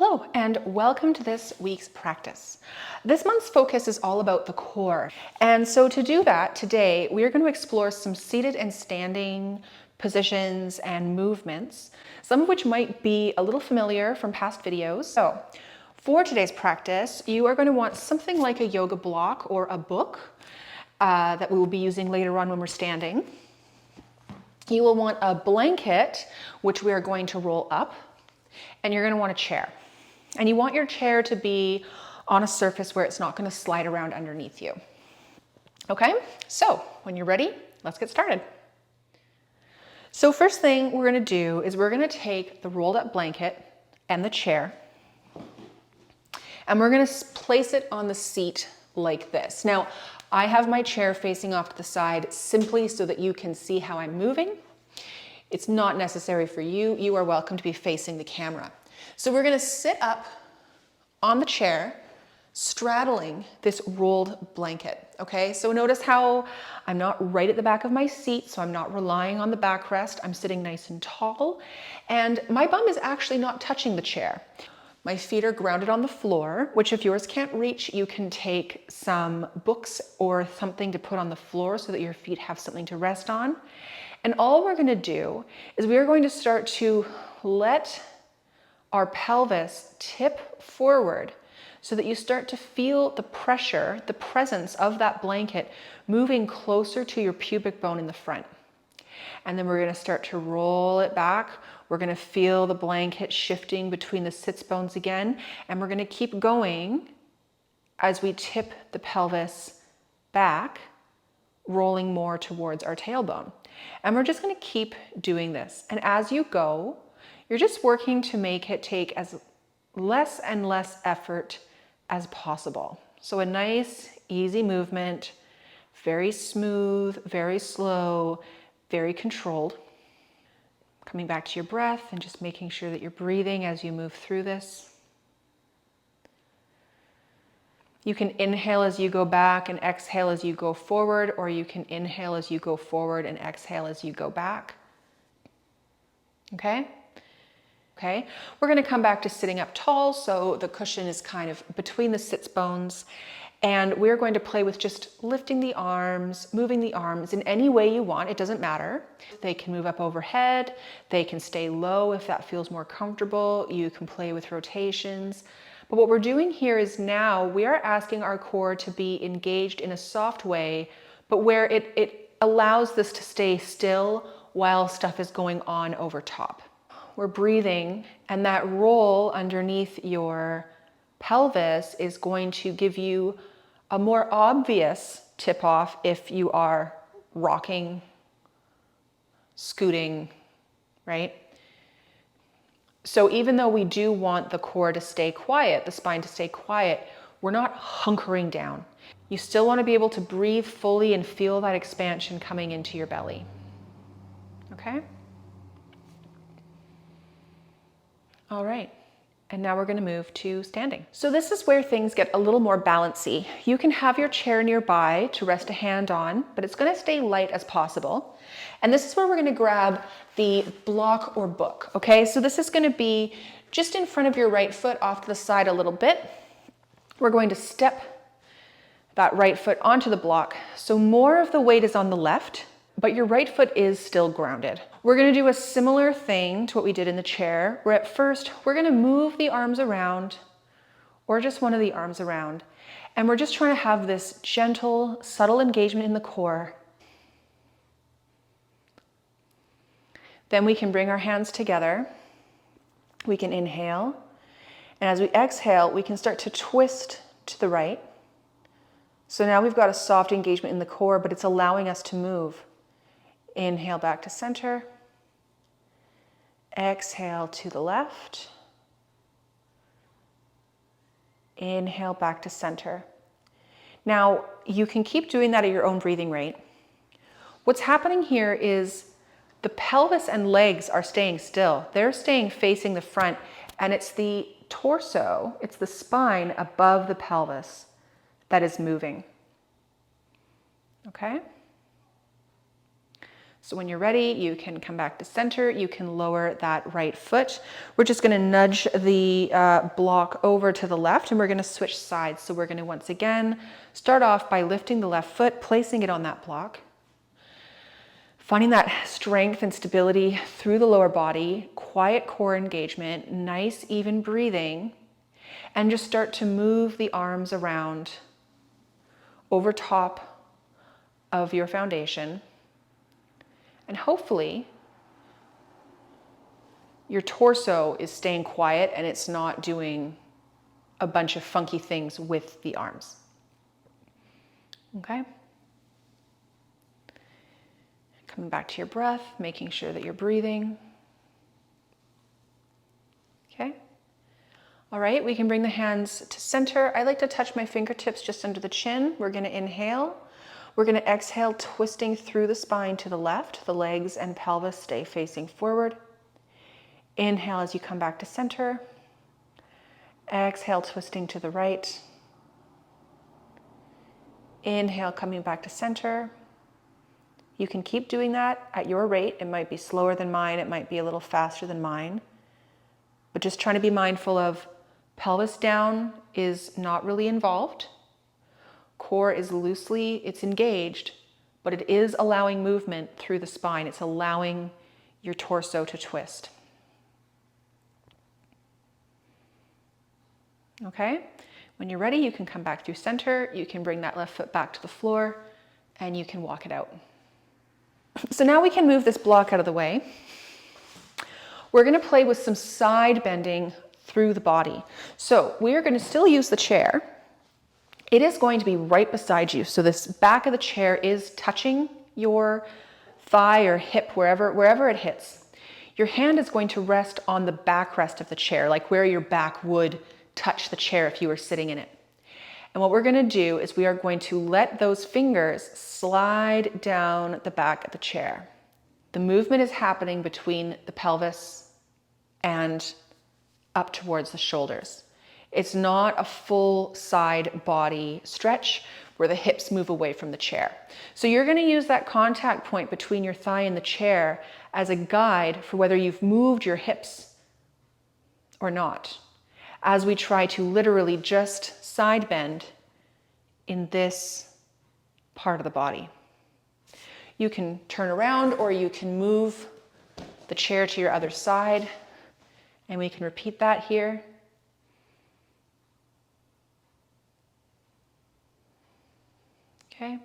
Hello, and welcome to this week's practice. This month's focus is all about the core. And so to do that, today we are going to explore some seated and standing positions and movements, some of which might be a little familiar from past videos. So for today's practice, you are going to want something like a yoga block or a book that we will be using later on when we're standing. You will want a blanket, which we are going to roll up, and you're going to want a chair. And you want your chair to be on a surface where it's not going to slide around underneath you. Okay, so when you're ready, let's get started. So first thing we're going to do is we're going to take the rolled up blanket and the chair, and we're going to place it on the seat like this. Now, I have my chair facing off to the side simply so that you can see how I'm moving. It's not necessary for you. You are welcome to be facing the camera. So we're going to sit up on the chair, straddling this rolled blanket. Okay, so notice how I'm not right at the back of my seat, so I'm not relying on the backrest. I'm sitting nice and tall, and my bum is actually not touching the chair. My feet are grounded on the floor, which if yours can't reach, you can take some books or something to put on the floor so that your feet have something to rest on. And all we're going to do is we are going to start to let our pelvis tip forward so that you start to feel the pressure, the presence of that blanket moving closer to your pubic bone in the front. And then we're going to start to roll it back. We're going to feel the blanket shifting between the sits bones again, and we're going to keep going as we tip the pelvis back, rolling more towards our tailbone. And we're just going to keep doing this. And as you go, you're just working to make it take as less and less effort as possible. So a nice, easy movement, very smooth, very slow, very controlled. Coming back to your breath and just making sure that you're breathing as you move through this. You can inhale as you go back and exhale as you go forward, or you can inhale as you go forward and exhale as you go back. Okay? Okay, we're going to come back to sitting up tall, so the cushion is kind of between the sits bones, and we're going to play with just lifting the arms, moving the arms in any way you want. It doesn't matter. They can move up overhead, they can stay low if that feels more comfortable. You can play with rotations. But what we're doing here is now we are asking our core to be engaged in a soft way, but where it allows this to stay still while stuff is going on over top. We're breathing, and that roll underneath your pelvis is going to give you a more obvious tip off if you are rocking, scooting, right? So even though we do want the core to stay quiet, the spine to stay quiet, we're not hunkering down. You still want to be able to breathe fully and feel that expansion coming into your belly. Okay? All right, and now we're going to move to standing. So this is where things get a little more balancy. You can have your chair nearby to rest a hand on, but it's going to stay light as possible. And this is where we're going to grab the block or book, okay? So this is going to be just in front of your right foot off to the side a little bit. We're going to step that right foot onto the block. So more of the weight is on the left, but your right foot is still grounded. We're going to do a similar thing to what we did in the chair, where at first we're going to move the arms around, or just one of the arms around, and we're just trying to have this gentle, subtle engagement in the core. Then we can bring our hands together. We can inhale, and as we exhale, we can start to twist to the right. So now we've got a soft engagement in the core, but it's allowing us to move. Inhale back to center. Exhale to the left. Inhale back to center. Now, you can keep doing that at your own breathing rate. What's happening here is the pelvis and legs are staying still. They're staying facing the front, and it's the torso, it's the spine above the pelvis that is moving. Okay? So when you're ready, you can come back to center. You can lower that right foot. We're just going to nudge the block over to the left, and we're going to switch sides. So we're going to once again start off by lifting the left foot, placing it on that block, finding that strength and stability through the lower body, quiet core engagement, nice even breathing, and just start to move the arms around over top of your foundation. And hopefully your torso is staying quiet and it's not doing a bunch of funky things with the arms. Okay? Coming back to your breath, making sure that you're breathing. Okay? All right, we can bring the hands to center. I like to touch my fingertips just under the chin. We're going to inhale. We're going to exhale, twisting through the spine to the left. The legs and pelvis stay facing forward. Inhale as you come back to center. Exhale, twisting to the right. Inhale, coming back to center. You can keep doing that at your rate. It might be slower than mine. It might be a little faster than mine. But just trying to be mindful of pelvis down is not really involved. Core is loosely, it's engaged, but it is allowing movement through the spine. It's allowing your torso to twist. Okay? When you're ready, you can come back through center. You can bring that left foot back to the floor and you can walk it out. So now we can move this block out of the way. We're going to play with some side bending through the body. So we are going to still use the chair. It is going to be right beside you. So this back of the chair is touching your thigh or hip, wherever it hits. Your hand is going to rest on the backrest of the chair, like where your back would touch the chair if you were sitting in it. And what we're going to do is we are going to let those fingers slide down the back of the chair. The movement is happening between the pelvis and up towards the shoulders. It's not a full side body stretch where the hips move away from the chair. So you're going to use that contact point between your thigh and the chair as a guide for whether you've moved your hips or not, as we try to literally just side bend in this part of the body. You can turn around or you can move the chair to your other side, and we can repeat that here. Okay.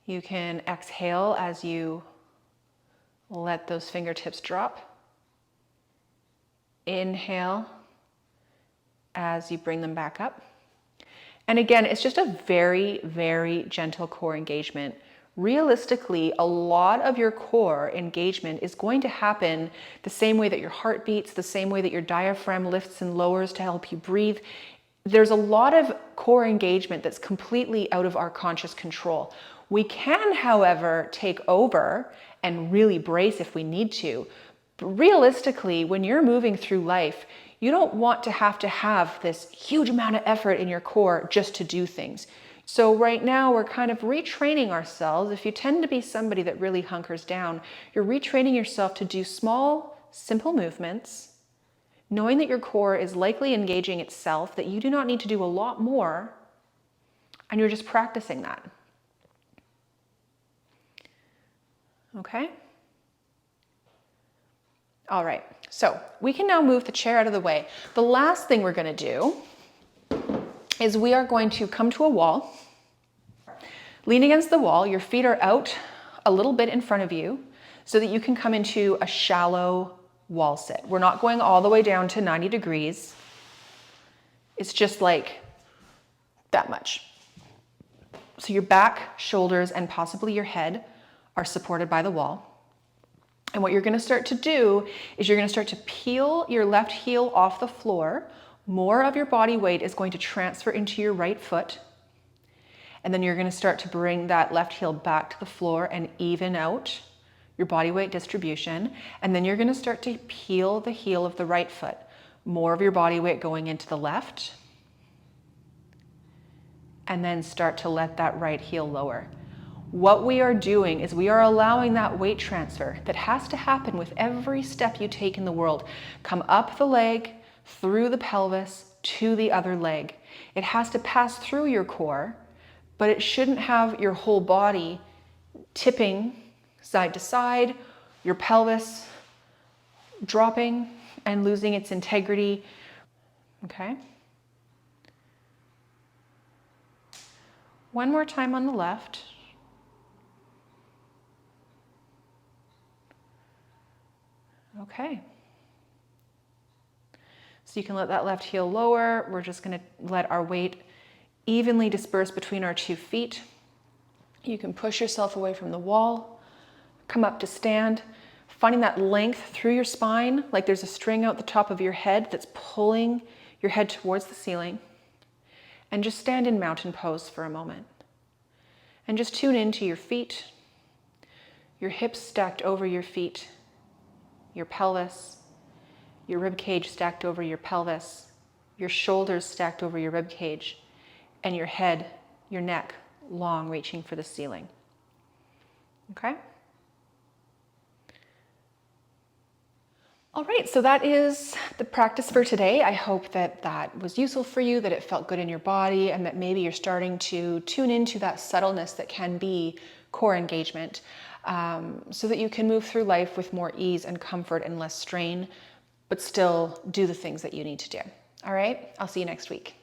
You can exhale as you let those fingertips drop. Inhale as you bring them back up. And again, it's just a very, very gentle core engagement. Realistically, a lot of your core engagement is going to happen the same way that your heart beats, the same way that your diaphragm lifts and lowers to help you breathe. There's a lot of core engagement that's completely out of our conscious control. We can, however, take over and really brace if we need to. But realistically, when you're moving through life, you don't want to have this huge amount of effort in your core just to do things. So right now we're kind of retraining ourselves. If you tend to be somebody that really hunkers down, you're retraining yourself to do small, simple movements, knowing that your core is likely engaging itself, that you do not need to do a lot more, and you're just practicing that. Okay? All right, so we can now move the chair out of the way. The last thing we're going to do is we are going to come to a wall, lean against the wall. Your feet are out a little bit in front of you so that you can come into a shallow wall sit. We're not going all the way down to 90 degrees. It's just like that much. So your back, shoulders, and possibly your head are supported by the wall. And what you're going to start to do is you're going to start to peel your left heel off the floor. More of your body weight is going to transfer into your right foot. And then you're going to start to bring that left heel back to the floor and even out your body weight distribution. And then you're going to start to peel the heel of the right foot. More of your body weight going into the left. And then start to let that right heel lower. What we are doing is we are allowing that weight transfer that has to happen with every step you take in the world. Come up the leg, through the pelvis, to the other leg. It has to pass through your core, but it shouldn't have your whole body tipping side to side, your pelvis dropping and losing its integrity. Okay? One more time on the left. Okay. So you can let that left heel lower. We're just going to let our weight evenly disperse between our 2 feet. You can push yourself away from the wall, come up to stand, finding that length through your spine, like there's a string out the top of your head that's pulling your head towards the ceiling. And just stand in mountain pose for a moment. And just tune into your feet, your hips stacked over your feet, your pelvis, your rib cage stacked over your pelvis, your shoulders stacked over your rib cage, and your head, your neck, long reaching for the ceiling. Okay? All right, so that is the practice for today. I hope that that was useful for you, that it felt good in your body, and that maybe you're starting to tune into that subtleness that can be core engagement, so that you can move through life with more ease and comfort and less strain, but still do the things that you need to do. All right, I'll see you next week.